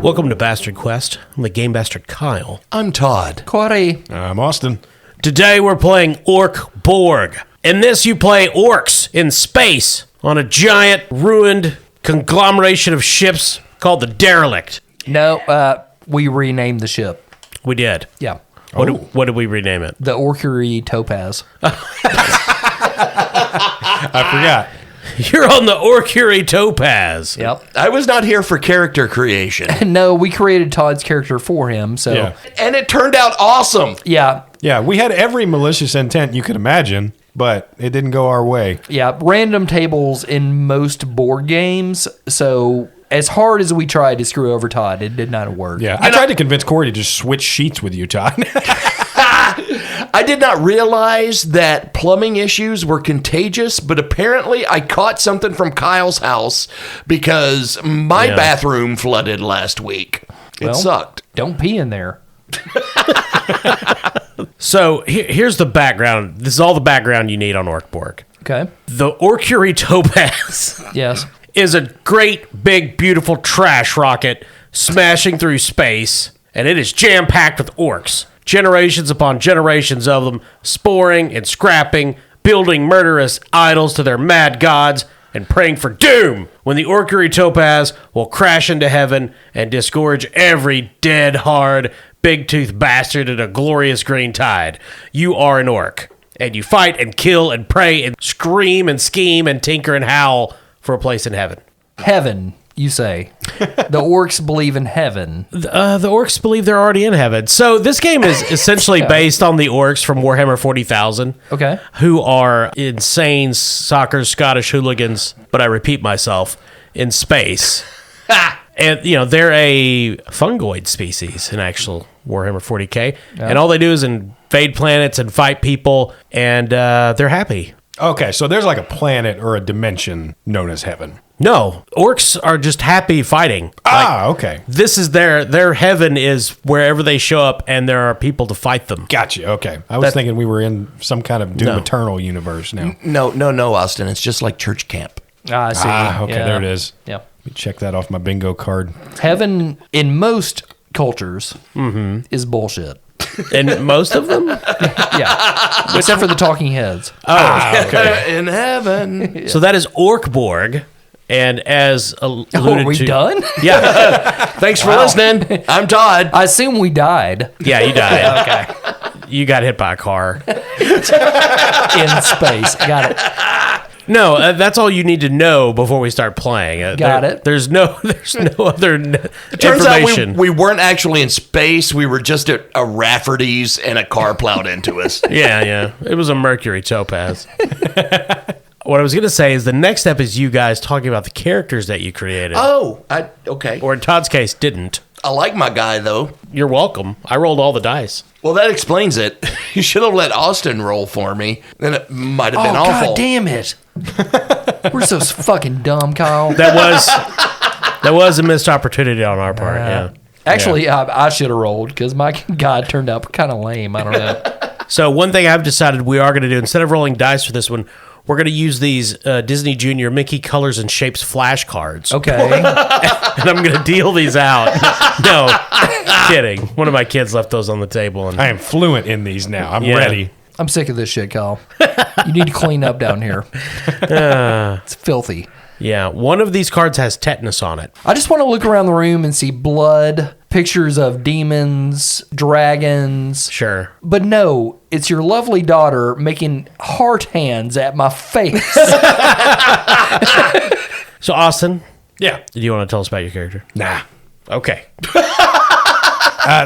Welcome to Bastard Quest. I'm the Game Bastard Kyle. I'm Todd. Corey. I'm Austin. Today we're playing ORC BORG. In this you play orcs in space on a giant ruined conglomeration of ships called the Derelict. No, we renamed the ship. We did. Yeah. What did we rename it? The Orcery Topaz. I forgot. You're on the ORC Topaz. Yep. I was not here for character creation. No, we created Todd's character for him, so... Yeah. And it turned out awesome. Yeah. Yeah, we had every malicious intent you could imagine, but it didn't go our way. Yeah. Random tables in most board games, so... As hard as we tried to screw over Todd, it did not work. Yeah, I tried to convince Corey to just switch sheets with you, Todd. I did not realize that plumbing issues were contagious, but apparently I caught something from Kyle's house because my bathroom flooded last week. It sucked. Don't pee in there. So here's the background. This is all the background you need on ORC BORG. Okay. The ORC Topaz Yes. is a great, big, beautiful trash rocket smashing through space, and it is jam-packed with orcs. Generations upon generations of them, sporing and scrapping, building murderous idols to their mad gods, and praying for doom when the ORC Topaz will crash into heaven and disgorge every dead, hard, big-toothed bastard in a glorious green tide. You are an orc, and you fight and kill and pray and scream and scheme and tinker and howl for a place in heaven. Heaven, you say. The orcs believe in heaven. The orcs believe they're already in heaven. So this game is essentially based on the orcs from Warhammer 40,000. Okay. Who are insane soccer Scottish hooligans, but I repeat myself, in space. And, you know, they're a fungoid species in actual Warhammer 40K. Yeah. And all they do is invade planets and fight people, and they're happy. Okay, so there's like a planet or a dimension known as heaven. No, orcs are just happy fighting. Okay. This is their heaven is wherever they show up, and there are people to fight them. Gotcha, okay. I was thinking we were in some kind of Doom Eternal universe now. No, Austin. It's just like church camp. I see. Okay, there it is. Yeah. Let me check that off my bingo card. Heaven, in most cultures, is bullshit. And most of them? Yeah. Except for the talking heads. Okay. In heaven. So that is ORC BORG. And as alluded Are we to... done? Yeah. Thanks for listening. I'm Todd. I assume we died Yeah, you died. Okay. You got hit by a car. in space. Got it. No, that's all you need to know before we start playing. Got it. There's no other It turns out information. we weren't actually in space. We were just at a Rafferty's and a car plowed into us. Yeah. It was a Mercury Topaz. What I was going to say is the next step is you guys talking about the characters that you created. Okay. Or in Todd's case, didn't. I like my guy, though. You're welcome. I rolled all the dice. Well, that explains it. You should have let Austin roll for me. Then it might have been awful. God damn it. We're so fucking dumb, Kyle. That was a missed opportunity on our part, yeah. Actually, I should have rolled because my guy turned out kind of lame. I don't know. So one thing I've decided we are going to do, instead of rolling dice for this one, we're going to use these Disney Junior Mickey Colors and Shapes flashcards. Okay. And I'm going to deal these out. No, kidding. One of my kids left those on the table. And I am fluent in these now. I'm ready. I'm sick of this shit, Kyle. You need to clean up down here. It's filthy. Yeah, one of these cards has tetanus on it. I just want to look around the room and see blood, pictures of demons, dragons. Sure. But no, it's your lovely daughter making heart hands at my face. So, Austin, Yeah. do you want to tell us about your character? Nah. Okay.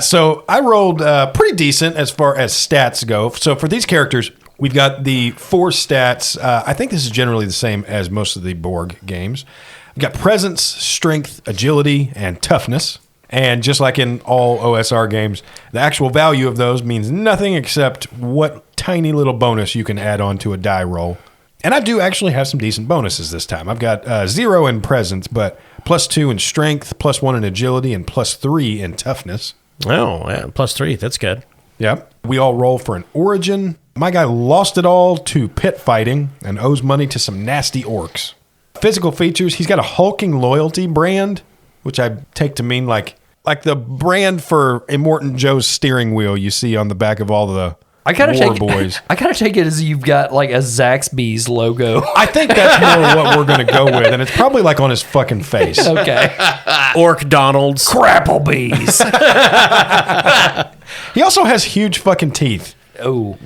So I rolled pretty decent as far as stats go. So for these characters, we've got the 4 stats. I think this is generally the same as most of the Borg games. We've got presence, strength, agility, and toughness. And just like in all OSR games, the actual value of those means nothing except what tiny little bonus you can add on to a die roll. And I do actually have some decent bonuses this time. I've got 0 in presence, but +2 in strength, +1 in agility, and +3 in toughness. Oh, yeah, +3. That's good. Yep. We all roll for an origin. My guy lost it all to pit fighting and owes money to some nasty orcs. Physical features, he's got a hulking loyalty brand, which I take to mean like like the brand for Immortan Joe's steering wheel you see on the back of all the War Boys. I kind of take it as you've got like a Zaxby's logo. I think that's more what we're going to go with, and it's probably like on his fucking face. Okay. Orc Donald's. Crapplebees. He also has huge fucking teeth. Oh.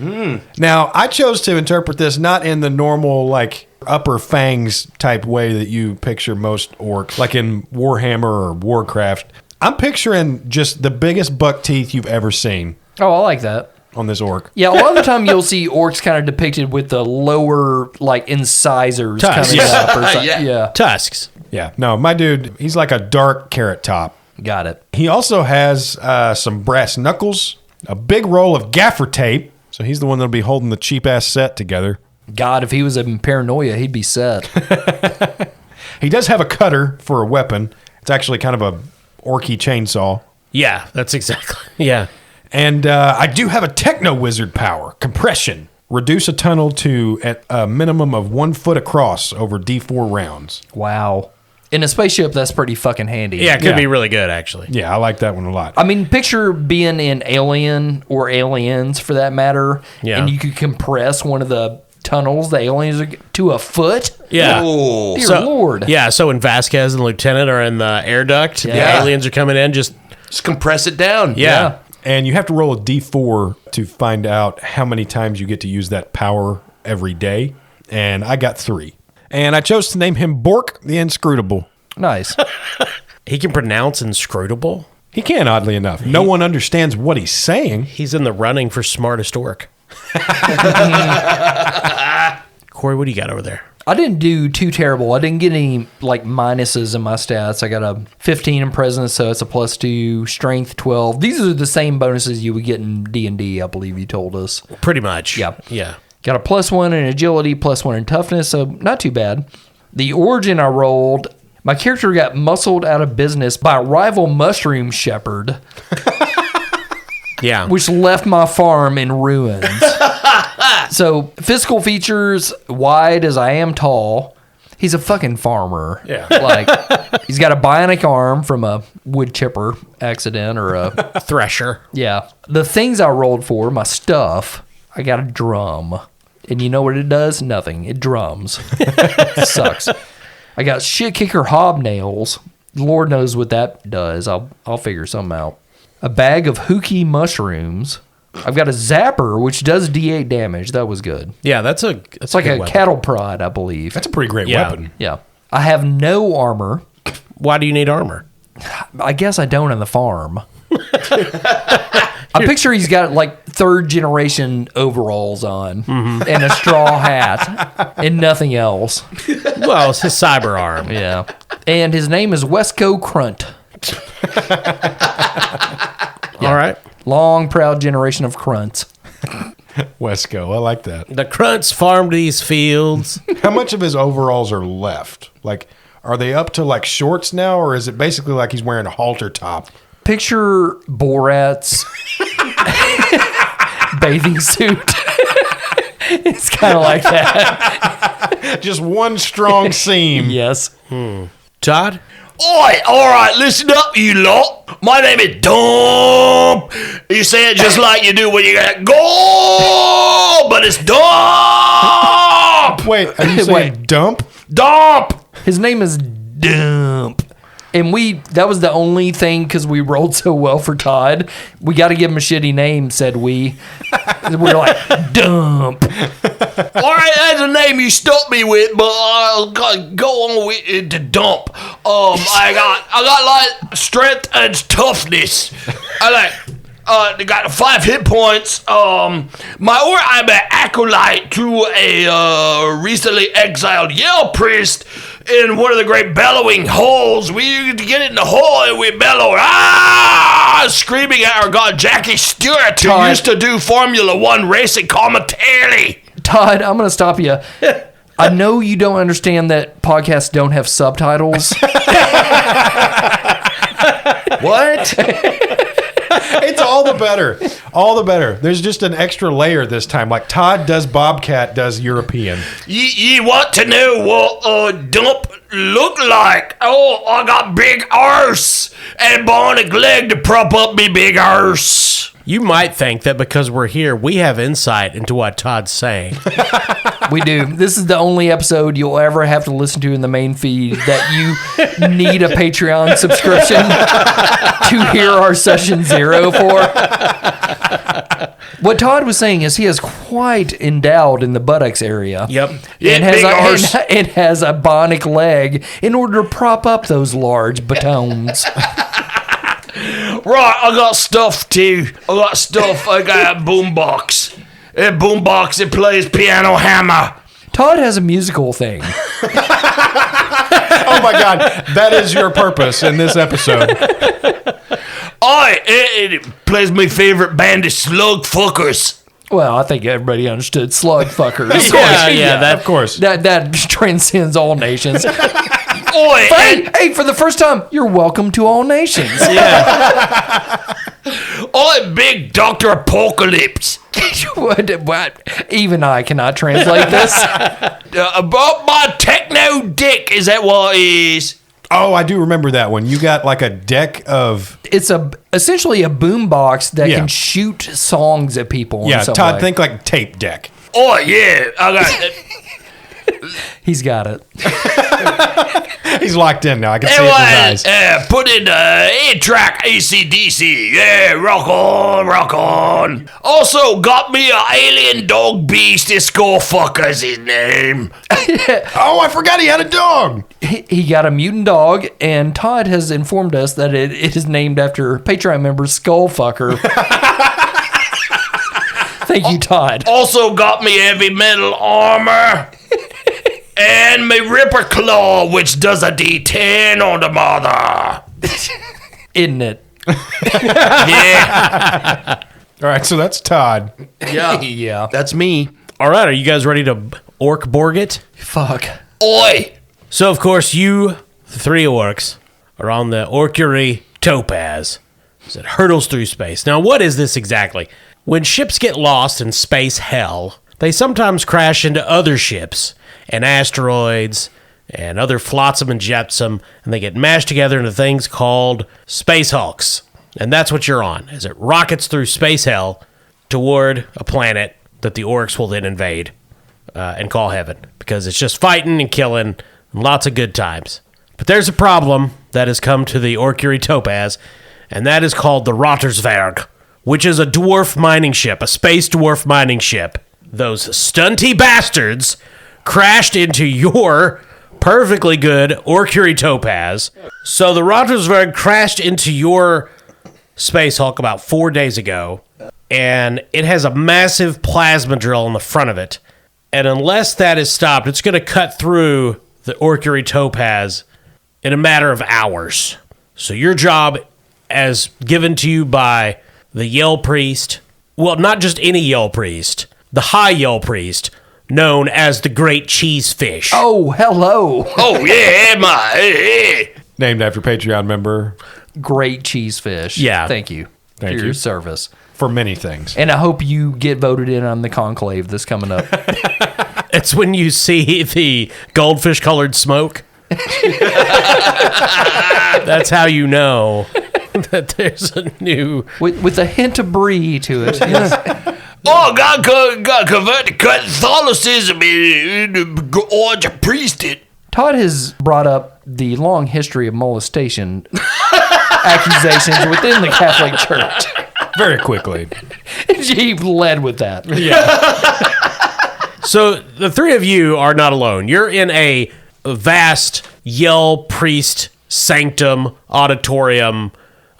Now, I chose to interpret this not in the normal, like, upper fangs type way that you picture most orcs, like in Warhammer or Warcraft. I'm picturing just the biggest buck teeth you've ever seen Oh, I like that. on this orc. Yeah, a lot of the time you'll see orcs kind of depicted with the lower, like, incisors Tusks. coming up. Or something. Yeah. Yeah. Tusks. Yeah, no, my dude, he's like a dark carrot top. Got it. He also has some brass knuckles, a big roll of gaffer tape. So he's the one that'll be holding the cheap ass set together. God, if he was in paranoia, he'd be set. He does have a cutter for a weapon. It's actually kind of a orky chainsaw. Yeah, that's exactly. Yeah. And I do have a techno wizard power, compression. Reduce a tunnel to at a minimum of 1 foot across over D4 rounds. Wow. In a spaceship, that's pretty fucking handy. Yeah, it could Yeah. be really good, actually. Yeah, I like that one a lot. I mean, picture being in Alien or Aliens, for that matter, Yeah. and you could compress one of the tunnels, the aliens, to a foot. Yeah. Oh. Dear Lord. Yeah, so when Vasquez and Lieutenant are in the air duct, the Yeah. aliens are coming in, just, Just compress it down. yeah. And you have to roll a D4 to find out how many times you get to use that power every day. And I got 3. And I chose to name him Bork the Inscrutable. Nice. He can pronounce inscrutable. He can, oddly enough. No one understands what he's saying. He's in the running for smartest orc. Corey, what do you got over there? I didn't do too terrible. I didn't get any like minuses in my stats. I got a 15 in presence, so it's a +2, strength 12. These are the same bonuses you would get in D&D, I believe you told us. Pretty much. Yeah. Yeah. Got a +1 in agility, +1 in toughness, so not too bad. The origin I rolled, my character got muscled out of business by a rival mushroom shepherd, Yeah. which left my farm in ruins. So, physical features, wide as I am tall. He's a fucking farmer. Yeah. Like, he's got a bionic arm from a wood chipper accident or a... Thresher. Yeah. The things I rolled for, my stuff, I got a drum. And you know what it does? Nothing. It drums. It sucks. I got shit kicker hobnails. Lord knows what that does. I'll figure something out. A bag of hooky mushrooms. I've got a zapper, which does D8 damage. That was good. Yeah, that's It's like a cattle prod, I believe. That's a pretty great Yeah. weapon. Yeah. I have no armor. Why do you need armor? I guess I don't on the farm. I picture he's got like 3rd generation overalls on and a straw hat and nothing else. Well, it's his cyber arm. Yeah. And his name is Wesco Crunt. All right. Long, proud generation of Crunts. Wesco, I like that. The Crunts farmed these fields. How much of his overalls are left? Like, are they up to like shorts now, or is it basically like he's wearing a halter top? Picture Borat's bathing suit. It's kind of like that. Just one strong seam. Yes. Todd? Oi, all right, listen up, you lot. My name is Dump. You say it just like you do when you got go, but it's Dump. Wait, are you saying Wait. dump? Dump. His name is Dump. And that was the only thing, because we rolled so well for Todd. We got to give him a shitty name, said we. We're like, Dump. All right, that's a name you stuck me with, but I'll go on with it to Dump. I got like strength and toughness. They got 5 hit points. I'm an acolyte to a recently exiled Yell priest in one of the great bellowing holes. We get in the hole and we bellow, screaming at our god Jackie Stewart, who Todd. used to do Formula One racing commentary. Todd, I'm going to stop you. I know you don't understand that podcasts don't have subtitles. What? It's all the better. All the better. There's just an extra layer this time. Like Todd does Bobcat does European. Ye want to know what Dump look like? Oh, I got big arse and a bionic leg to prop up me big arse. You might think that because we're here, we have insight into what Todd's saying. We do. This is the only episode you'll ever have to listen to in the main feed that you need a Patreon subscription to hear our session 0 for. What Todd was saying is he is quite endowed in the buttocks area. Yep. And has a bionic leg in order to prop up those large batons. Right, I got stuff too. I got a boombox. A boombox that plays piano hammer. Todd has a musical thing. Oh my God, that is your purpose in this episode. It plays my favorite band of slug fuckers. Well, I think everybody understood slug fuckers. Of course. That transcends all nations. Oi, Hey, for the first time, you're welcome to all nations. Big Dr. Apocalypse. What? Even I cannot translate this. About my techno dick, is that what it is? Oh, I do remember that one. You got like a deck of... It's essentially a boombox that Yeah. can shoot songs at people. Yeah, in some Todd, way. think like tape deck. Oh, yeah, I got He's got it. He's locked in now. I can see it in his eyes. Put in the track AC/DC. Yeah, rock on. Also got me a alien dog beast. This Skullfucker's his name. Oh, I forgot he had a dog. He got a mutant dog, and Todd has informed us that it is named after Patreon member Skullfucker. Thank you, Todd. Also got me heavy metal armor. And my Ripper Claw, which does a D10 on the mother. Isn't it? Yeah. All right, so that's Todd. Yeah. That's me. All right, are you guys ready to orc borg it? Fuck. Oi. So, of course, you, the 3 orcs, are on the Orcury Topaz as it hurtles through space. Now, what is this exactly? When ships get lost in space hell, they sometimes crash into other ships and asteroids and other flotsam and jetsam, and they get mashed together into things called space hulks. And that's what you're on, as it rockets through space hell toward a planet that the orcs will then invade and call heaven, because it's just fighting and killing and lots of good times. But there's a problem that has come to the Orcury Topaz, and that is called the Rottersberg, which is a dwarf mining ship, a space dwarf mining ship. Those stunty bastards crashed into your perfectly good Orcury Topaz. So the Rottersberg crashed into your Space Hulk about 4 days ago, and it has a massive plasma drill in the front of it. And unless that is stopped, it's going to cut through the Orcury Topaz in a matter of hours. So your job, as given to you by the Yell Priest, well, not just any Yell Priest, the High Yell Priest, known as the Great Cheese Fish. Oh, hello. Oh, yeah, my. Named after Patreon member Great cheese fish. Yeah. Thank you Thank for you. your service. for many things. And I hope you get voted in on the conclave that's coming up. It's when you see the goldfish colored smoke. That's how you know that there's a new. with a hint of brie to it. Yes. Oh, got converted to Catholicism in Orange priesthood. Todd has brought up the long history of molestation accusations within the Catholic Church. Very quickly. He led with that. So the three of you are not alone. You're in a vast Yell priest sanctum auditorium.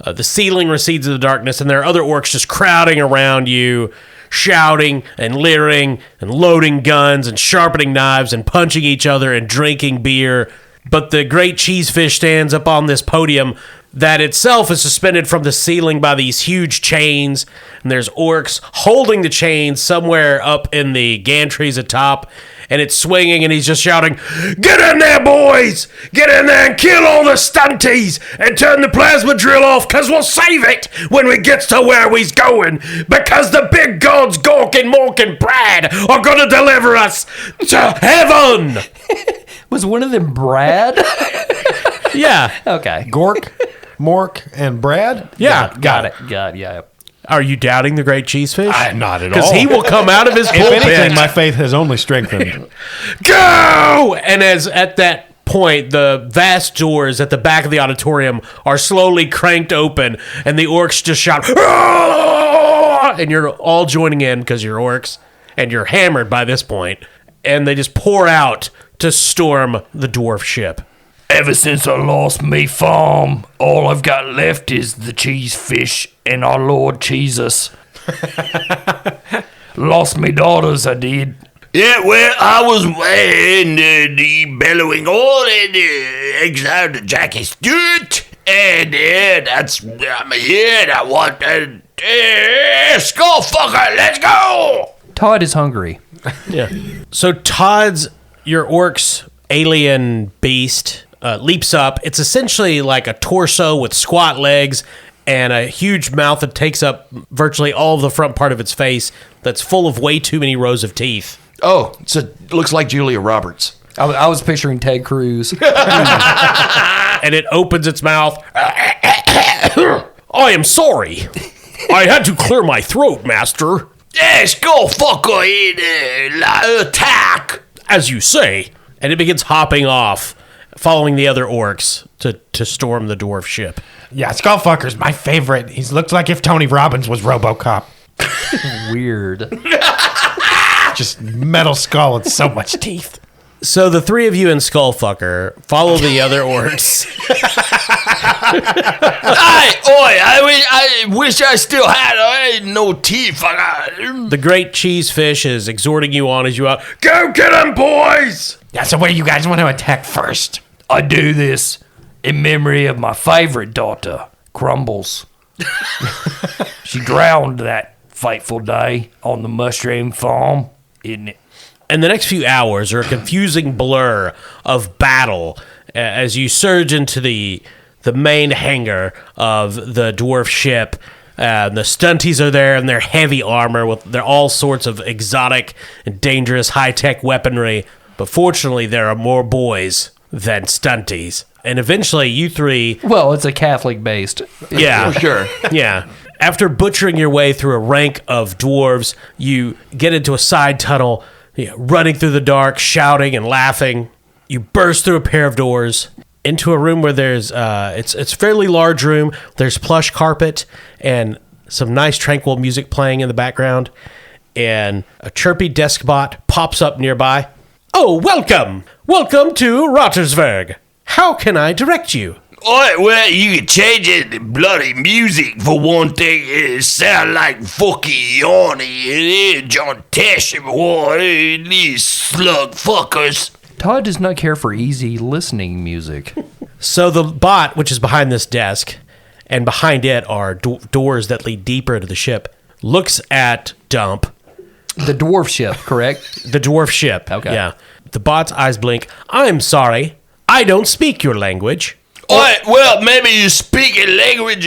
The ceiling recedes in the darkness, and there are other orcs just crowding around you, shouting and leering and loading guns and sharpening knives and punching each other and drinking beer. But the great cheesefish stands up on this podium that itself is suspended from the ceiling by these huge chains, and there's orcs holding the chains somewhere up in the gantries atop, and it's swinging, and he's just shouting, "Get in there, boys! Get in there and kill all the stunties and turn the plasma drill off, because we'll save it when we get to where we's going, because the big gods Gork and Mork and Brad are going to deliver us to heaven!" Was one of them Brad? Yeah. Okay. Gork? Mork, and Brad. Yeah, Got it. Yeah. Are you doubting the great cheesefish? Not at Because all. he will come out of his If pulpit. anything, my faith has only strengthened. Go! And as at that point, the vast doors at the back of the auditorium are slowly cranked open, and the orcs just shout, "Ah!" And you're all joining in because you're orcs, and you're hammered by this point, and they just pour out to storm the dwarf ship. Ever since I lost me farm, all I've got left is the cheese fish and our Lord Jesus. Lost me daughters, I did. Yeah, well, I was in the bellowing all in the exile to Jackie Stewart, and I'm here, and I want Skullfucker, let's go! Todd is hungry. So Todd's, your orc's alien beast, leaps up. It's essentially like a torso with squat legs and a huge mouth that takes up virtually all of the front part of its face that's full of way too many rows of teeth. Oh, so it looks like Julia Roberts. I was picturing Ted Cruz. And it opens its mouth. I am sorry. I had to clear my throat, master. Yeah, Skullfucker in attack! As you say. And it begins hopping off, following the other orcs to storm the dwarf ship. Yeah, Skullfucker's my favorite. He looks like if Tony Robbins was RoboCop. Weird. Just metal skull and so much teeth. So the three of you and Skullfucker follow the other orcs. I wish I still had no teeth. The great cheesefish is exhorting you on as you out. Go get him, boys! Yeah, so where do you guys want to attack first? I do this in memory of my favorite daughter, Crumbles. She drowned that fateful day on the mushroom farm, isn't it? And the next few hours are a confusing blur of battle as you surge into the main hangar of the dwarf ship. The stunties are there in their heavy armor with their all sorts of exotic and dangerous high-tech weaponry. But fortunately, there are more boys than stunties. And eventually, you three... Well, it's a Catholic-based. Yeah. Sure. Yeah. After butchering your way through a rank of dwarves, you get into a side tunnel, running through the dark, shouting and laughing. You burst through a pair of doors into a room where there's it's a fairly large room. There's plush carpet and some nice tranquil music playing in the background, and a chirpy desk bot pops up nearby. Oh, welcome to Rottersburg. How can I direct you? Alright, well, you can change it to bloody music for one thing. It sound like fucking yawny. John Tesh, these slug fuckers. Todd does not care for easy listening music. So the bot, which is behind this desk, and behind it are doors that lead deeper into the ship, looks at Dump. The dwarf ship, correct? The dwarf ship. Okay. Yeah. The bot's eyes blink. I'm sorry. I don't speak your language. Alright, well, maybe you speak a language.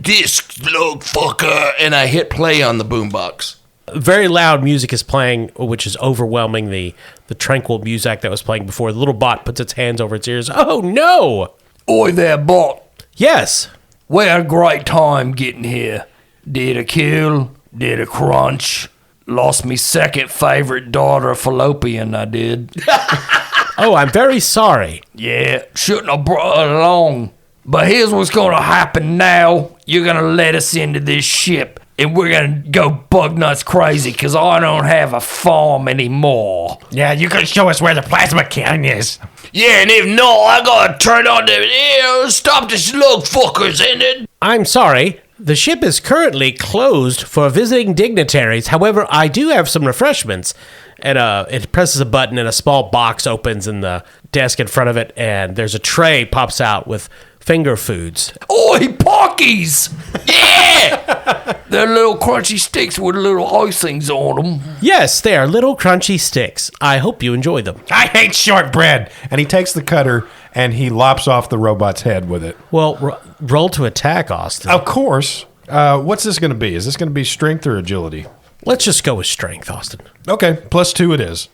This slug fucker. And I hit play on the boombox. Very loud music is playing, which is overwhelming the tranquil music that was playing before. The little bot puts its hands over its ears. Oh, no! Oi there, bot. Yes. We had a great time getting here. Did a kill, did a crunch. Lost me second favorite daughter, Fallopian, I did. Oh, I'm very sorry. Yeah, shouldn't have brought her along. But here's what's gonna happen now. You're gonna let us into this ship, and we're gonna go bug nuts crazy, because I don't have a farm anymore. Yeah, you can show us where the plasma cannon is. Yeah, and if not, I gotta turn on the stop the slug fuckers in it. I'm sorry. The ship is currently closed for visiting dignitaries. However, I do have some refreshments. And it presses a button, and a small box opens in the desk in front of it, and there's a tray pops out with finger foods. Oi, Pockies! Yeah! They're little crunchy sticks with little icings on them. Yes, they are little crunchy sticks. I hope you enjoy them. I hate shortbread. And he takes the cutter and he lops off the robot's head with it. Well, roll to attack, Austin. Of course. What's this going to be? Is this going to be strength or agility? Let's just go with strength, Austin. Okay, +2 it is.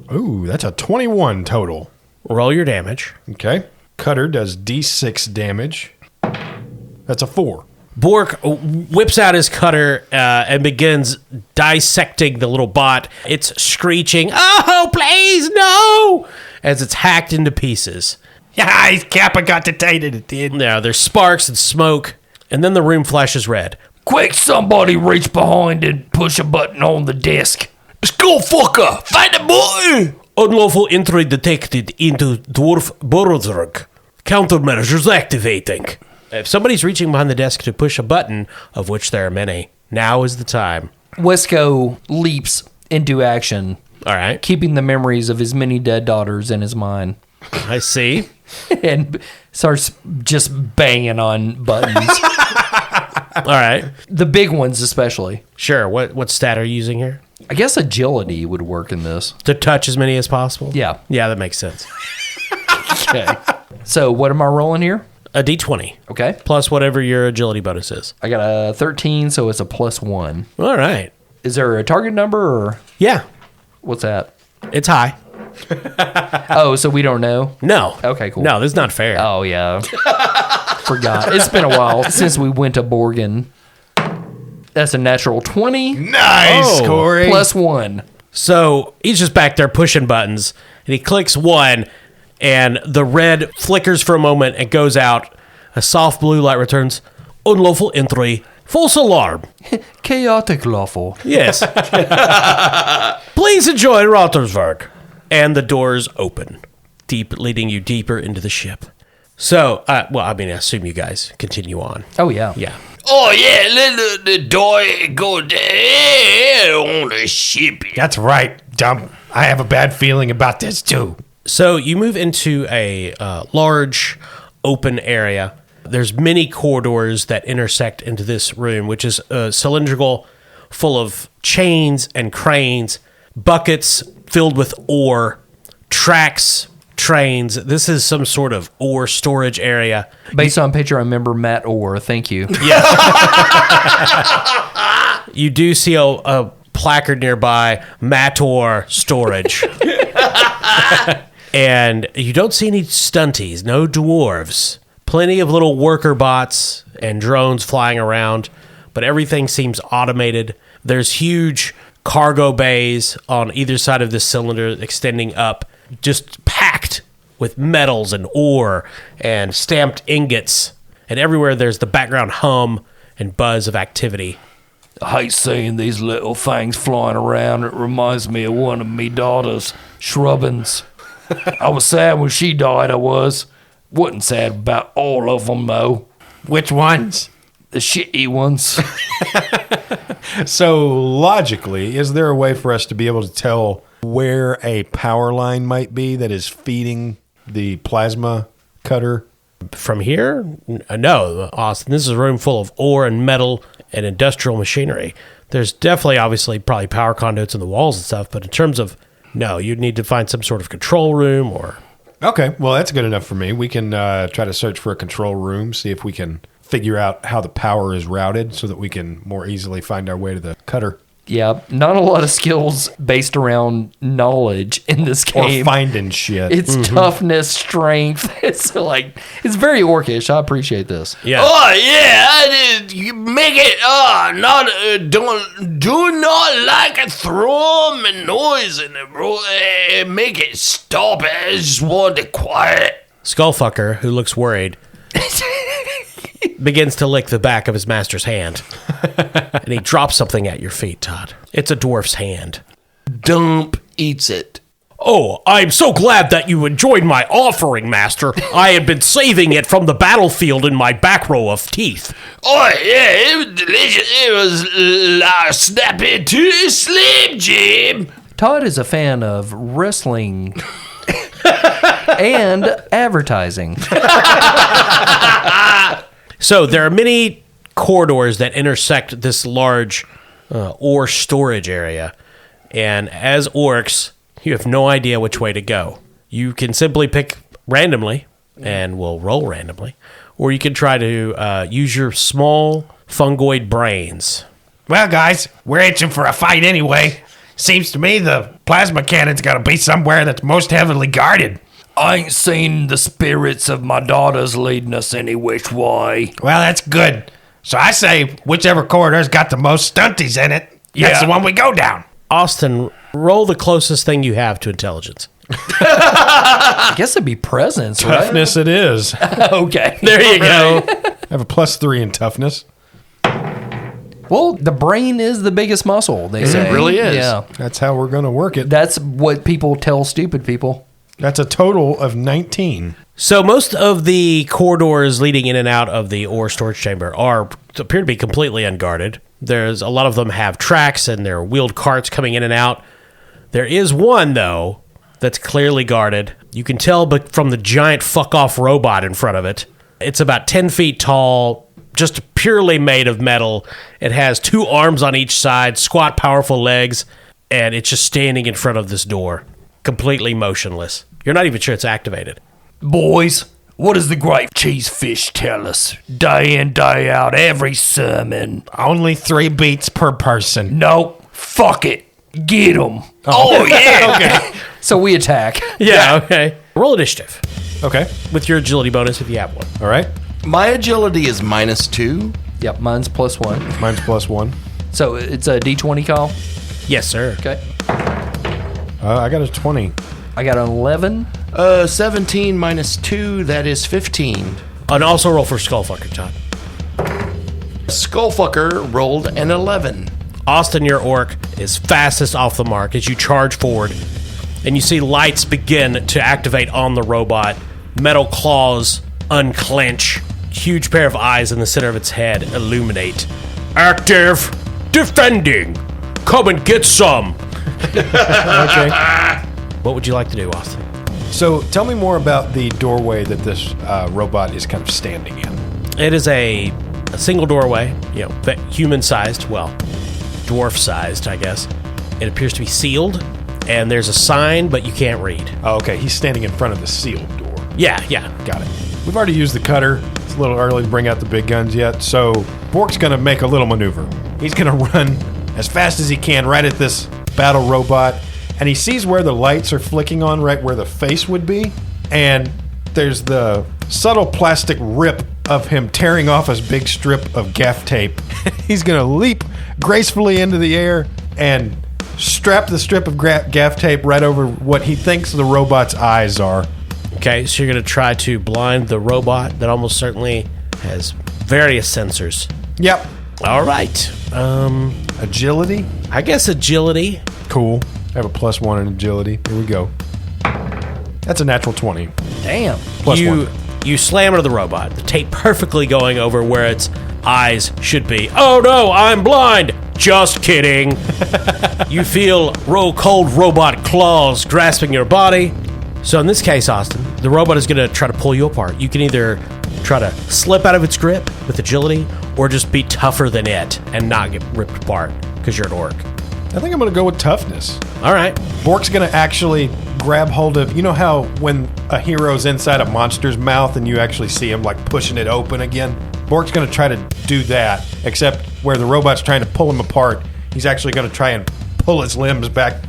Ooh, that's a 21 total. Roll your damage. Okay. cutter does D6 damage. That's a 4. Borg whips out his cutter and begins dissecting the little bot. It's screeching, "Oh, please, no!" as it's hacked into pieces. Yeah, his kappa got detated, it did. Now, there's sparks and smoke, and then the room flashes red. Quick, somebody reach behind and push a button on the desk. Skullfucker, find the boy! Unlawful entry detected into Dwarf BORG. Countermeasures activating. If somebody's reaching behind the desk to push a button, of which there are many, now is the time. Wesco leaps into action, All right. keeping the memories of his many dead daughters in his mind, I see. and starts just banging on buttons. All right. The big ones especially. Sure. What stat are you using here? I guess agility would work in this. To touch as many as possible? Yeah. Yeah, that makes sense. Okay. So what am I rolling here? A D20. Okay. Plus whatever your agility bonus is. I got a 13, so it's a +1. All right. Is there a target number or Yeah. what's that? It's high. Oh, so we don't know? No. Okay, cool. No, this is not fair. Oh, yeah. Forgot. It's been a while since we went to Borgen. That's a natural 20 Nice, Oh. Corey. +1. So he's just back there pushing buttons, and he clicks one, and the red flickers for a moment and goes out. A soft blue light returns. Unlawful entry. False alarm. Chaotic lawful. Yes. Please enjoy Rottersburg. And the doors open, leading you deeper into the ship. So, I assume you guys continue on. Oh, yeah. Yeah. Oh, yeah, let the door go down on the ship. That's right, Dump. I have a bad feeling about this, too. So you move into a large open area. There's many corridors that intersect into this room, which is cylindrical, full of chains and cranes, buckets filled with ore, tracks, trains. This is some sort of ore storage area. Based on picture, I remember Matt Orr. Thank you. You do see a placard nearby, Mator Storage. And you don't see any stunties, no dwarves. Plenty of little worker bots and drones flying around, but everything seems automated. There's huge cargo bays on either side of this cylinder extending up, just packed with metals and ore and stamped ingots. And everywhere there's the background hum and buzz of activity. I hate seeing these little things flying around. It reminds me of one of me daughters, Shrubbins. I was sad when she died, I was. Wasn't sad about all of them, though. Which ones? The shitty ones. So logically, is there a way for us to be able to tell where a power line might be that is feeding the plasma cutter? From here? No, Austin. This is a room full of ore and metal and industrial machinery. There's definitely, obviously, probably power conduits in the walls and stuff, but in terms of, no, you'd need to find some sort of control room or... Okay, well, that's good enough for me. We can try to search for a control room, see if we can figure out how the power is routed so that we can more easily find our way to the cutter. Yeah, not a lot of skills based around knowledge in this Or game. finding shit. It's toughness, strength. It's like, it's very orcish. I appreciate this. Yeah. Oh, yeah, you make it, do not like a thrum and noise in it, bro. Make it stop. I just want it quiet. Skullfucker, who looks worried, begins to lick the back of his master's hand. And he drops something at your feet, Todd. It's a dwarf's hand. Dump eats it. Oh, I'm so glad that you enjoyed my offering, Master. I had been saving it from the battlefield in my back row of teeth. Oh, yeah, it was delicious. It was snappy to Slim Jim. Todd is a fan of wrestling and advertising. So there are many corridors that intersect this large ore storage area. And as orcs, you have no idea which way to go. You can simply pick randomly, and we'll roll randomly. Or you can try to use your small fungoid brains. Well, guys, we're itching for a fight anyway. Seems to me the plasma cannon's got to be somewhere that's most heavily guarded. I ain't seen the spirits of my daughters leading us any which way. Well, that's good. So I say whichever corridor's got the most stunties in it, that's Yeah. the one we go down. Austin, roll the closest thing you have to intelligence. I guess it'd be presence, right? Toughness it is. I Okay. There you go. have a +3 in toughness. Well, the brain is the biggest muscle, they say. It really is. Yeah. That's how we're going to work it. That's what people tell stupid people. That's a total of 19. So most of the corridors leading in and out of the ore storage chamber appear to be completely unguarded. There's a lot of them have tracks and there are wheeled carts coming in and out. There is one though that's clearly guarded. You can tell but from the giant fuck off robot in front of it. It's about 10 feet tall, just purely made of metal. It has 2 arms on each side, squat powerful legs, and it's just standing in front of this door, completely motionless. You're not even sure it's activated. Boys, what does the great cheesefish tell us? Day in, day out, every sermon. Only 3 beats per person. Nope, fuck it. Get 'em. Oh, yeah. Okay. So we attack. Yeah, okay. Roll initiative Okay. with your agility bonus if you have one. All right. My agility is -2. Yep, mine's +1. Mine's +1. So it's a D20 call. Yes, sir. Okay. I got a 20. I got an 11. 17 -2, that is 15. And also roll for Skullfucker, Todd. Skullfucker rolled an 11. Austin, your orc, is fastest off the mark as you charge forward, and you see lights begin to activate on the robot. Metal claws unclench. Huge pair of eyes in the center of its head illuminate. Active! Defending! Come and get some! Okay. What would you like to do, Austin? So tell me more about the doorway that this robot is kind of standing in. It is a single doorway, human-sized, well, dwarf-sized, I guess. It appears to be sealed, and there's a sign, but you can't read. Oh, okay. He's standing in front of the sealed door. Yeah. Got it. We've already used the cutter. It's a little early to bring out the big guns yet. So Bork's going to make a little maneuver. He's going to run as fast as he can right at this battle robot. And he sees where the lights are flicking on, right where the face would be. And there's the subtle plastic rip of him tearing off his big strip of gaff tape. He's going to leap gracefully into the air and strap the strip of gaff tape right over what he thinks the robot's eyes are. Okay, so you're going to try to blind the robot that almost certainly has various sensors. Yep. All right. Agility. I guess agility. Cool. I have a +1 in agility. Here we go. That's a natural 20. Damn. +1. You slam into the robot, the tape perfectly going over where its eyes should be. Oh no, I'm blind! Just kidding. You feel cold robot claws grasping your body. So in this case, Austin, the robot is going to try to pull you apart. You can either try to slip out of its grip with agility or just be tougher than it and not get ripped apart because you're an orc. I think I'm going to go with toughness. All right. Bork's going to actually grab hold of... You know how when a hero's inside a monster's mouth and you actually see him like pushing it open again? Bork's going to try to do that, except where the robot's trying to pull him apart, he's actually going to try and pull his limbs back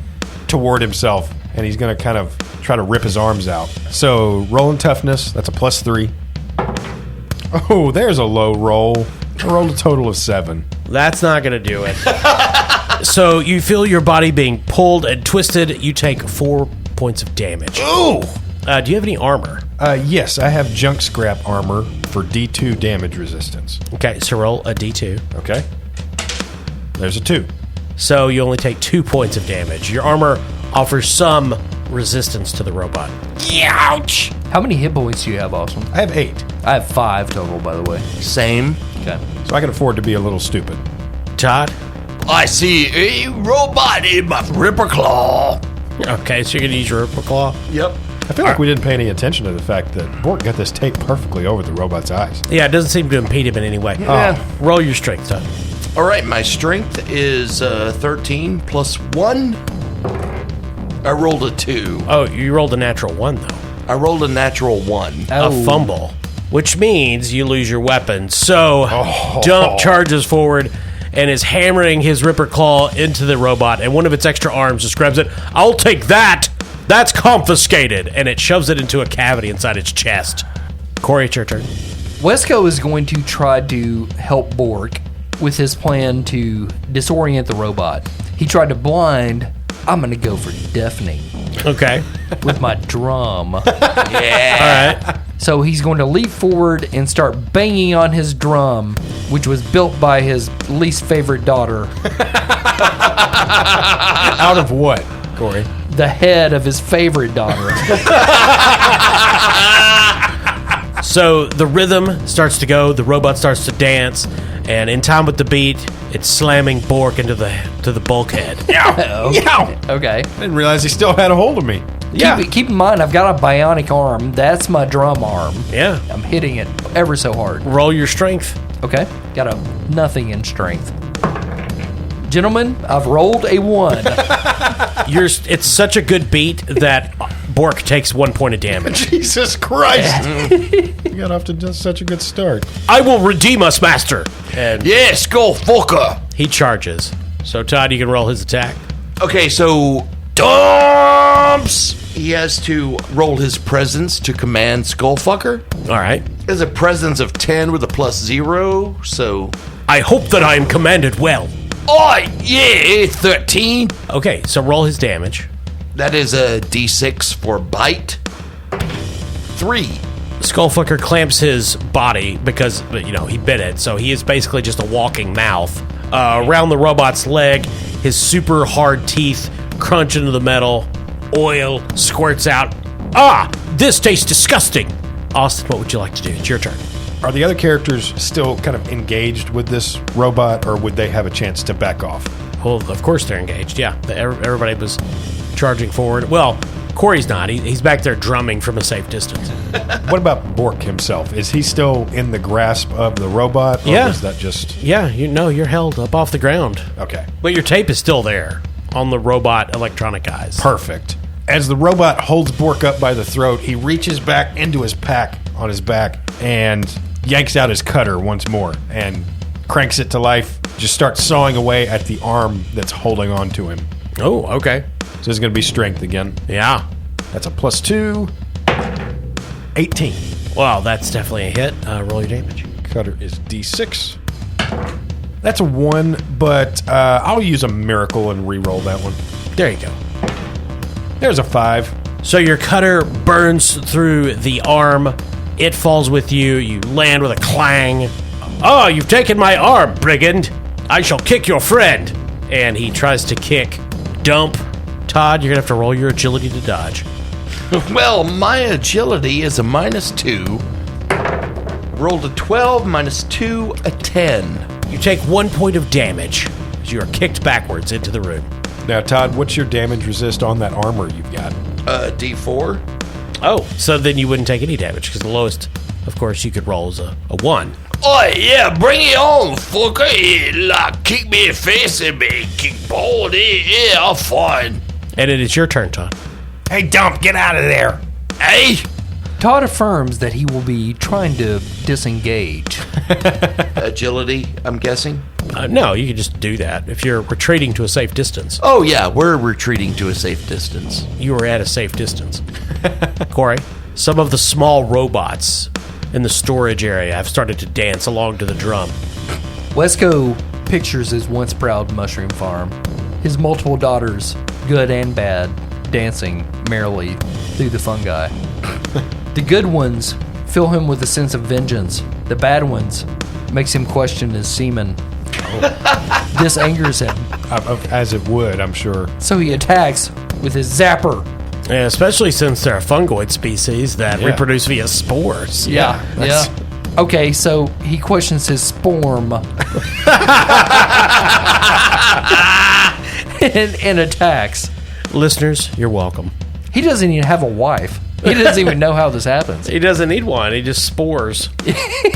toward himself, and he's going to kind of try to rip his arms out. So rolling toughness, that's a +3. Oh, there's a low roll. I rolled a total of 7. That's not going to do it. So you feel your body being pulled and twisted. You take 4 points of damage. Ooh! Do you have any armor? Yes, I have junk scrap armor for D2 damage resistance. Okay, so roll a d2. Okay. There's a 2. So you only take 2 points of damage. Your armor offers some resistance to the robot. Ouch! How many hit points do you have, Austin? I have 8, I have 5 total, by the way. Same. Okay. so I can afford to be a little stupid. Todd? I see a robot in my Ripper Claw. Okay, so you're going to use your Ripper Claw? Yep. I feel like we didn't pay any attention to the fact that Bork got this tape perfectly over the robot's eyes. Yeah, it doesn't seem to impede him in any way. Yeah. Roll your strength, Todd. All right, my strength is 13 plus 1. I rolled a 2. Oh, you rolled a natural 1, though. I rolled a natural 1. A fumble, which means you lose your weapon. So Dump charges forward and is hammering his Ripper Claw into the robot, and one of its extra arms just grabs it. I'll take that! That's confiscated. And it shoves it into a cavity inside its chest. Corey, it's your turn. Wesco is going to try to help Borg with his plan to disorient the robot. He tried to blind. I'm going to go for deafening Okay. with my drum. All right. So he's going to leap forward and start banging on his drum, which was built by his least favorite daughter, Out of what, Corey? the head of his favorite daughter. So the rhythm starts to go, the robot starts to dance, and in time with the beat, it's slamming Bork into the bulkhead. Okay. I didn't realize he still had a hold of me. Keep in mind, I've got a bionic arm. That's my drum arm. Yeah. I'm hitting it ever so hard. Roll your strength. Okay. Got a nothing in strength. Gentlemen, I've rolled a 1. It's such a good beat that Bork takes 1 point of damage. Jesus Christ. You got off to just such a good start. I will redeem us, master. And Yes, go fucker. he charges. So Todd, you can roll his attack. Okay, so dumps. He has to roll his presence to command Skullfucker. All right. There's a presence of 10 with a +0, so... I hope that I am commanded well. Oh, yeah, 13. Okay, so roll his damage. That is a D6 for bite. 3. Skullfucker clamps his body because, he bit it, so he is basically just a walking mouth. Around the robot's leg, his super hard teeth crunch into the metal. Oil squirts out. Ah, this tastes disgusting. Austin, what would you like to do? It's your turn. Are the other characters still kind of engaged with this robot, or would they have a chance to back off? Well, of course they're engaged, yeah. Everybody was charging forward. Well, Corey's not. He's back there drumming from a safe distance. What about Bork himself? Is he still in the grasp of the robot? Or Yeah. is that just... Yeah, you're held up off the ground. Okay. But your tape is still there on the robot electronic eyes. Perfect. As the robot holds Bork up by the throat, he reaches back into his pack on his back and yanks out his cutter once more and cranks it to life, just starts sawing away at the arm that's holding on to him. Oh, okay. So it's going to be strength again. Yeah. That's a +2. 18. Well, that's definitely a hit. Roll your damage. Cutter is D6. That's a 1, but I'll use a miracle and re-roll that one. There you go. There's a 5. So your cutter burns through the arm. It falls with you. You land with a clang. Oh, you've taken my arm, brigand. I shall kick your friend. And he tries to kick Dump. Todd, you're going to have to roll your agility to dodge. Well, my agility is a -2. Rolled a 12, -2, a 10. You take 1 point of damage as you are kicked backwards into the room. Now, Todd, what's your damage resist on that armor you've got? D4. Oh, so then you wouldn't take any damage because the lowest, of course, you could roll is a 1. Oh, yeah, bring it on, fucker. Yeah, like, kick me in the face and me kick ball. Yeah, I'm fine. And it is your turn, Todd. Hey, Dump, get out of there. Hey, Todd affirms that he will be trying to disengage. agility, I'm guessing. No, you can just do that if you're retreating to a safe distance. Oh, yeah, we're retreating to a safe distance. You are at a safe distance. Corey, some of the small robots in the storage area have started to dance along to the drum. Wesco pictures his once proud mushroom farm. His multiple daughters, good and bad, dancing merrily through the fungi. The good ones fill him with a sense of vengeance. The bad ones makes him question his semen. This angers him, As it would, I'm sure. so he attacks with his zapper. Yeah, especially since they're a fungoid species that Yeah. reproduce via spores. Yeah. Okay, so he questions his sporm and attacks. Listeners, you're welcome. He doesn't even have a wife. He doesn't even know how this happens. He doesn't need one. He just spores.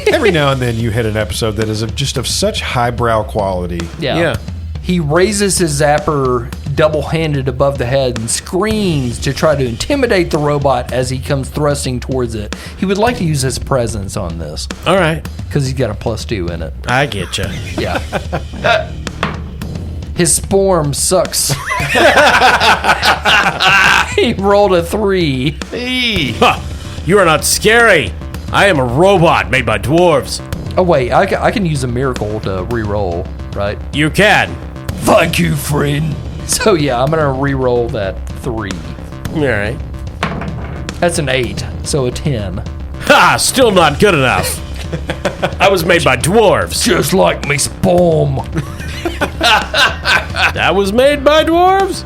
Every now and then you hit an episode that is just of such highbrow quality. Yeah. He raises his zapper double-handed above the head and screams to try to intimidate the robot as he comes thrusting towards it. He would like to use his presence on this All right. because he's got a +2 in it. I get you. Yeah. His sporm sucks. He rolled a 3. Huh. You are not scary. I am a robot made by dwarves. Oh, wait. I can use a miracle to re-roll, right? You can. Thank you, friend. So, yeah, I'm going to re-roll that 3. All right. That's an 8, so a 10. Ha! Still not good enough. I was made by dwarves. Just like me spawn. That was made by dwarves?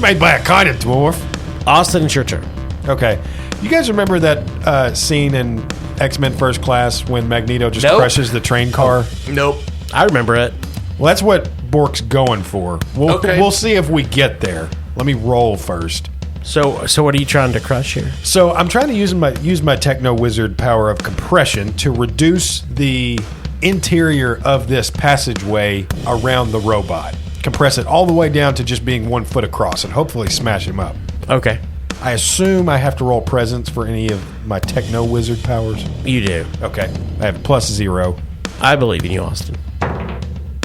Made by a kind of dwarf. Austin, it's your turn. Okay. You guys remember that scene in X-Men First Class when Magneto just Nope. crushes the train car? Nope. I remember it. Well, that's what Bork's going for. Okay. We'll see if we get there. Let me roll first. So what are you trying to crush here? So I'm trying to use my techno wizard power of compression to reduce the interior of this passageway around the robot. Compress it all the way down to just being 1 foot across and hopefully smash him up. Okay. I assume I have to roll presence for any of my techno wizard powers. You do. Okay. I have +0. I believe in you, Austin.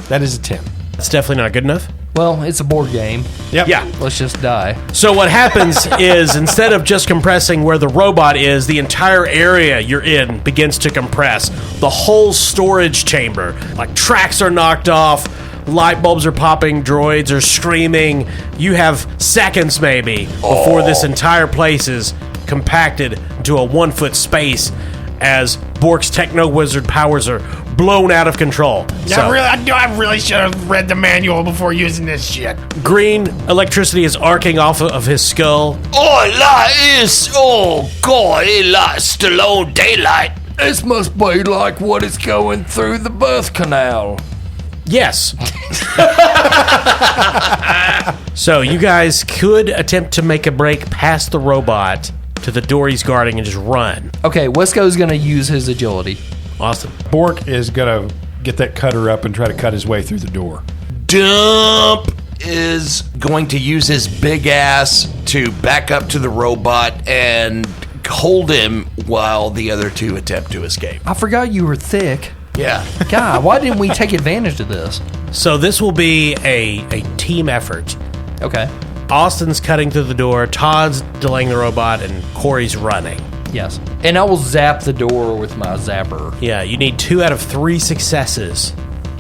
That is a 10. It's definitely not good enough. Well, it's a board game. Yep. Yeah. Let's just die. So what happens is instead of just compressing where the robot is, the entire area you're in begins to compress. The whole storage chamber. Like tracks are knocked off, light bulbs are popping, droids are screaming. You have seconds maybe before this entire place is compacted into a 1 foot space as Bork's techno wizard powers are blown out of control. I really should have read the manual before using this shit. Green electricity is arcing off of his skull. Oh God, it like Stallone daylight. This must be like what is going through the birth canal. Yes. So you guys could attempt to make a break past the robot to the door he's guarding and just run. Okay, Wesco's going to use his agility. Austin. Bork is going to get that cutter up and try to cut his way through the door. Dump is going to use his big ass to back up to the robot and hold him while the other two attempt to escape. I forgot you were thick. Yeah. God, why didn't we take advantage of this? So this will be a team effort. Okay. Austin's cutting through the door, Todd's delaying the robot, and Corey's running. Yes. And I will zap the door with my zapper. Yeah, you need 2 out of 3 successes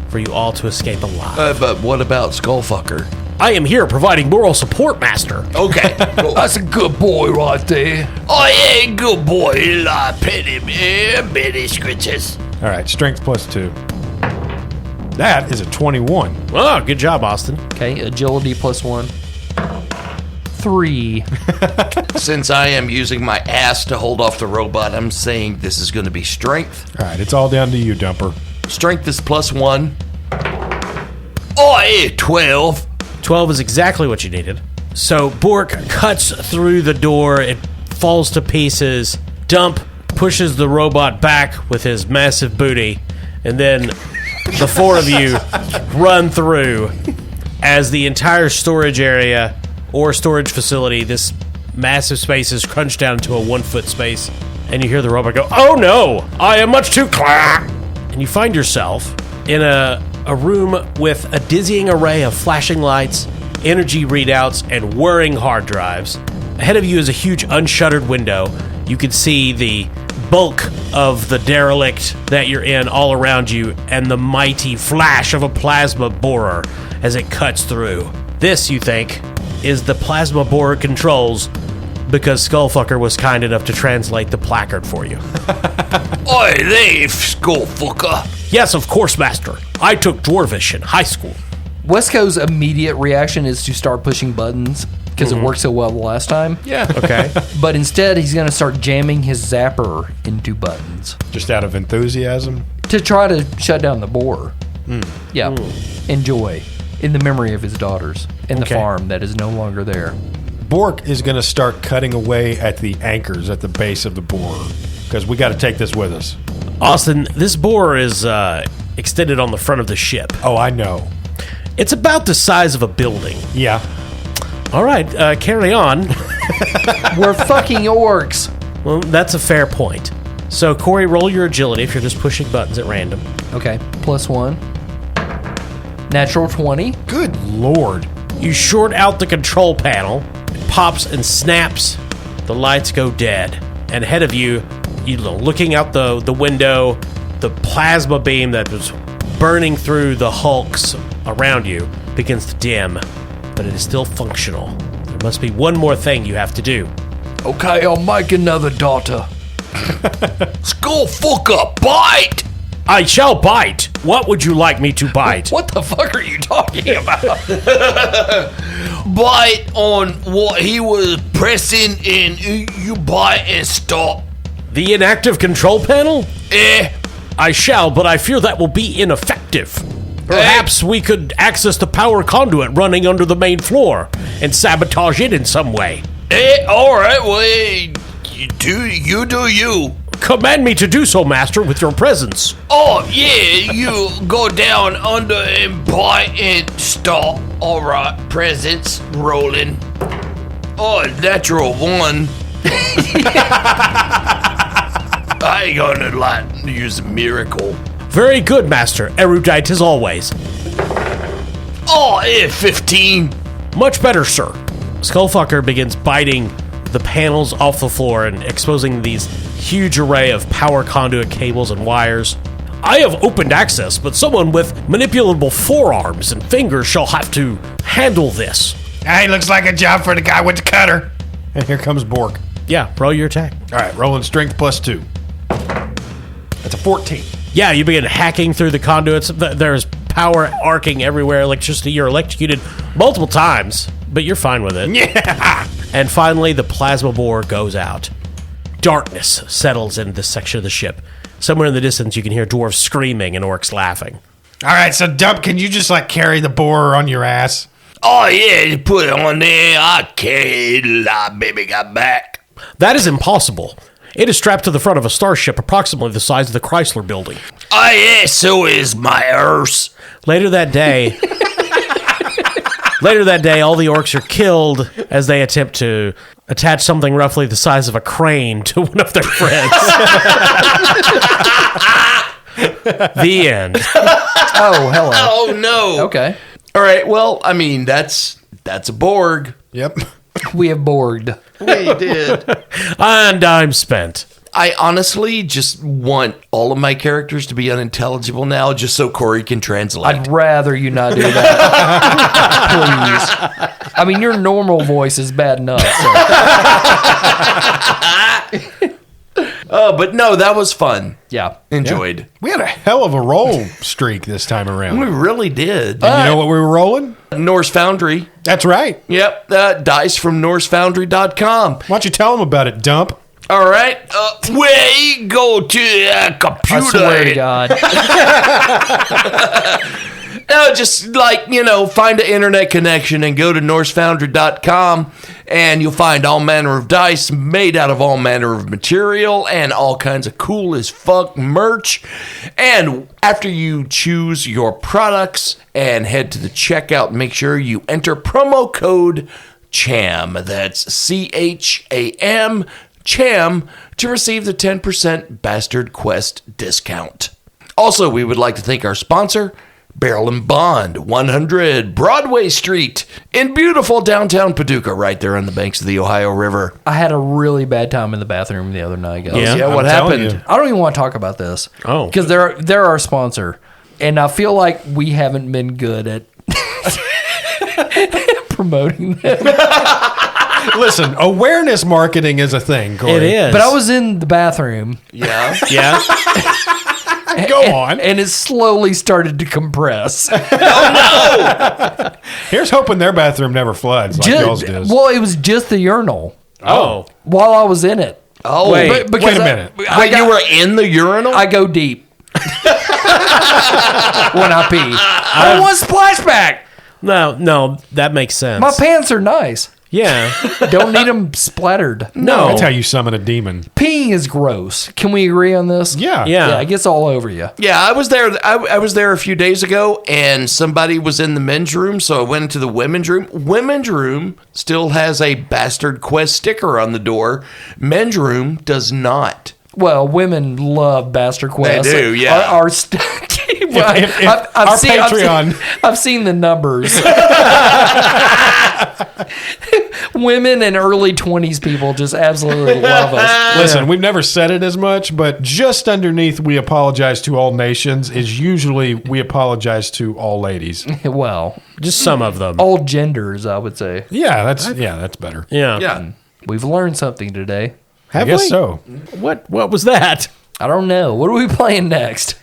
for you all to escape alive. But what about Skullfucker? I am here providing moral support, Master. Okay. Cool. That's a good boy right there. Oh, yeah, good boy. Pet him. Yeah, Betty Scritches. All right, strength +2. That is a 21. Oh, good job, Austin. Okay, agility +1. 3. Since I am using my ass to hold off the robot, I'm saying this is going to be strength. All right, it's all down to you, Dumper. Strength is +1. Oh, yeah, 12. 12 is exactly what you needed. So Bork cuts through the door. It falls to pieces. Dump pushes the robot back with his massive booty. And then the 4 of you run through as the entire storage area or storage facility, this massive space is crunched down into a 1 foot space. And you hear the robot go, "Oh no, I am much too clap." And you find yourself in a room with a dizzying array of flashing lights, energy readouts, and whirring hard drives. Ahead of you is a huge unshuttered window. You can see the bulk of the derelict that you're in all around you and the mighty flash of a plasma borer as it cuts through. This, you think, is the plasma borer controls because Skullfucker was kind enough to translate the placard for you. Oi, there, Skullfucker. Yes, of course, Master. I took Dwarvish in high school. Wesco's immediate reaction is to start pushing buttons because it worked so well the last time. Yeah. Okay. But instead, he's going to start jamming his zapper into buttons Just out of enthusiasm. to try to shut down the borer. Yeah. Enjoy. In the memory of his daughters and the farm that is no longer there. Bork is going to start cutting away at the anchors at the base of the borer because we got to take this with us. Austin, this borer is extended on the front of the ship. Oh, I know. It's about the size of a building. Yeah. All right, carry on. We're fucking orcs. Well, that's a fair point. So, Corey, roll your agility if you're just pushing buttons at random. Okay. +1. Natural 20. Good Lord. You short out the control panel. It pops and snaps. The lights go dead. And ahead of you, looking out the window, the plasma beam that was burning through the hulks around you begins to dim. But it is still functional. There must be one more thing you have to do. Okay, I'll make another daughter. Skull fucker, bite! I shall bite. What would you like me to bite? What the fuck are you talking about? Bite on what he was pressing and you bite and stop. The inactive control panel? I shall, but I fear that will be ineffective. Perhaps we could access the power conduit running under the main floor and sabotage it in some way. Alright, well, you do you. Command me to do so, Master, with your presence. Oh, yeah, you go down under and bite and stop. Alright, presence rolling. Oh, natural 1. I ain't gonna use a miracle. Very good, Master. Erudite as always. Oh, 15. Much better, sir. Skullfucker begins biting the panels off the floor and exposing these huge array of power conduit cables and wires. I have opened access, but someone with manipulable forearms and fingers shall have to handle this. Hey, looks like a job for the guy with the cutter. And here comes Borg. Yeah, roll your attack. All right, rolling strength +2. That's a 14. Yeah, you begin hacking through the conduits. There's power arcing everywhere. Electricity. You're electrocuted multiple times, but you're fine with it. Yeah. And finally, the plasma bore goes out. Darkness settles in this section of the ship. Somewhere in the distance, you can hear dwarves screaming and orcs laughing. All right, so Dump, can you just carry the borer on your ass? Oh, yeah, you put it on there. I carried it. Baby got back. That is impossible. It is strapped to the front of a starship approximately the size of the Chrysler building. Oh, yeah, so is my hearse. Later that day, all the orcs are killed as they attempt to attach something roughly the size of a crane to one of their friends. The end. Oh, hello. Oh, no. Okay. All right, well, I mean, that's a Borg. Yep. We have Borged. We did. And I'm spent. I honestly just want all of my characters to be unintelligible now just so Corey can translate. I'd rather you not do that. Please. I mean, your normal voice is bad enough. So. But no, that was fun. Yeah. Enjoyed. We had a hell of a roll streak this time around. We really did. And you know what we were rolling? Norse Foundry. That's right. Yep, dice from NorseFoundry.com. Why don't you tell them about it, Dump? All right, we go to a computer. I swear to God. No, just find an internet connection and go to NorseFoundry.com, and you'll find all manner of dice made out of all manner of material and all kinds of cool as fuck merch. And after you choose your products and head to the checkout, make sure you enter promo code CHAM. That's CHAM, CHAM, to receive the 10% Bastard Quest discount. Also, we would like to thank our sponsor, Barrel and Bond, 100 Broadway Street in beautiful downtown Paducah, right there on the banks of the Ohio River. I had a really bad time in the bathroom the other night, guys. Yeah? What I'm telling happened? you. I don't even want to talk about this. Oh. Because they're our sponsor. And I feel like we haven't been good at promoting them. Listen, awareness marketing is a thing, Corey. It is. But I was in the bathroom. Yeah. Yeah. Go on. And it slowly started to compress. Here's hoping their bathroom never floods like yours does. Well, it was just the urinal Oh. while I was in it. Oh, Wait, Because wait a minute. Wait, you were in the urinal? I go deep when I pee. I don't want splashback. No, that makes sense. My pants are nice. Yeah. Don't need them splattered. No. That's how you summon a demon. Peeing is gross. Can we agree on this? Yeah. Yeah. Yeah, it gets all over you. Yeah, I was there. I was there a few days ago, and somebody was in the men's room, so I went into the women's room. Women's room still has a Bastard Quest sticker on the door. Men's room does not. Well, women love Bastard Quest. do, yeah. if our Patreon. I've seen the numbers. Women and early 20s people just absolutely love us. Listen, we've never said it as much, but just underneath "we apologize to all nations" is usually "we apologize to all ladies." Well, Just some of them. all genders, I would say. Yeah, that's better. Yeah. Yeah. We've learned something today. I Have guess we? so. What was that? I don't know. What are we playing next?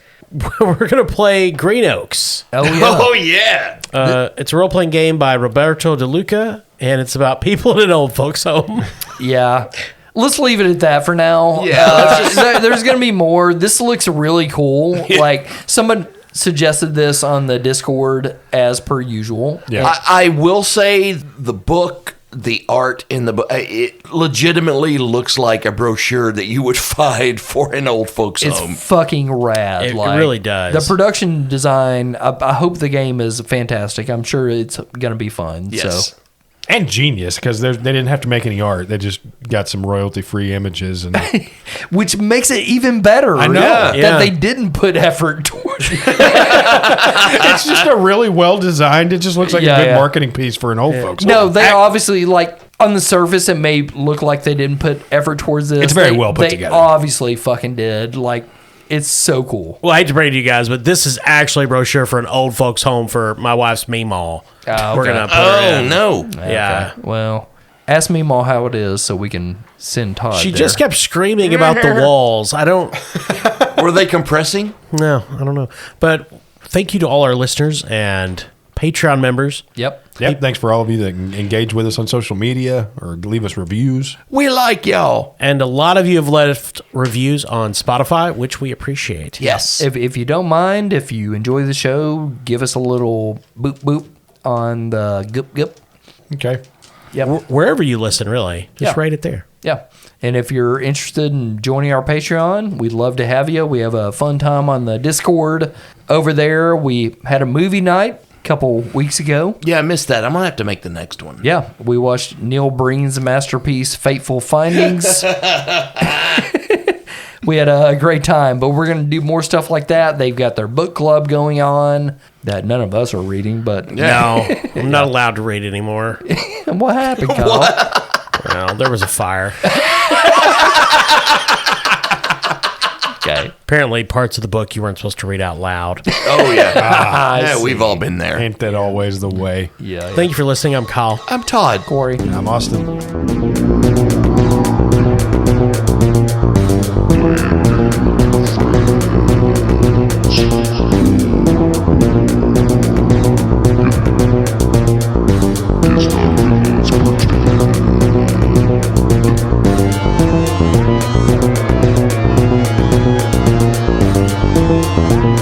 We're going to play Green Oaks. Oh, yeah. Oh yeah. It's a role-playing game by Roberto De Luca, and it's about people in an old folks' home. Yeah. Let's leave it at that for now. Yeah, There's going to be more. This looks really cool. Like, someone suggested this on the Discord as per usual. Yeah. I will say the book, the art in the book, it legitimately looks like a brochure that you would find for an old folks It's home. fucking rad. It really does. The production design, I hope the game is fantastic. I'm sure it's going to be fun. Yes. So. And genius, because they didn't have to make any art. They just got some royalty-free images. And Which makes it even better. I know. That Yeah. they didn't put effort towards it. it's just a really well-designed, it just looks like Yeah, a good yeah. marketing piece for an old folks. No, they obviously, like, on the surface, it may look like they didn't put effort towards this. It's very They- well put they together. obviously fucking did. Like, it's so cool. Well, I hate to bring it to you guys, but this is actually a brochure for an old folks' home for my wife's Meemaw. Oh, We're okay. going to put her Oh in. no. Yeah. Okay. Well, ask me more how it is so we can send Todd She there. just kept screaming about the walls. I don't Were they compressing? know. I don't know. But thank you to all our listeners and Patreon members. Yep. Yep, thanks for all of you that engage with us on social media or leave us reviews. We like y'all. And a lot of you have left reviews on Spotify, which we appreciate. Yes. If you don't mind, if you enjoy the show, give us a little boop boop on the gup gup. Okay. Wherever you listen, really. Just Yeah. rate it there. Yeah. And if you're interested in joining our Patreon, we'd love to have you. We have a fun time on the Discord over there. We had a movie night a couple weeks ago. Yeah, I missed that. I'm gonna have to make the next one. Yeah, we watched Neil Breen's masterpiece, Fateful Findings. We had a great time, but we're going to do more stuff like that. They've got their book club going on that none of us are reading, but No, I'm not allowed to read anymore. what happened, Kyle? Well, there was a fire. Okay. Apparently, parts of the book you weren't supposed to read out loud. Oh yeah. I Yeah, see. we've all been there. Ain't that always the way? Yeah. Thank you for listening. I'm Kyle. I'm Todd. Corey. I'm Austin. It's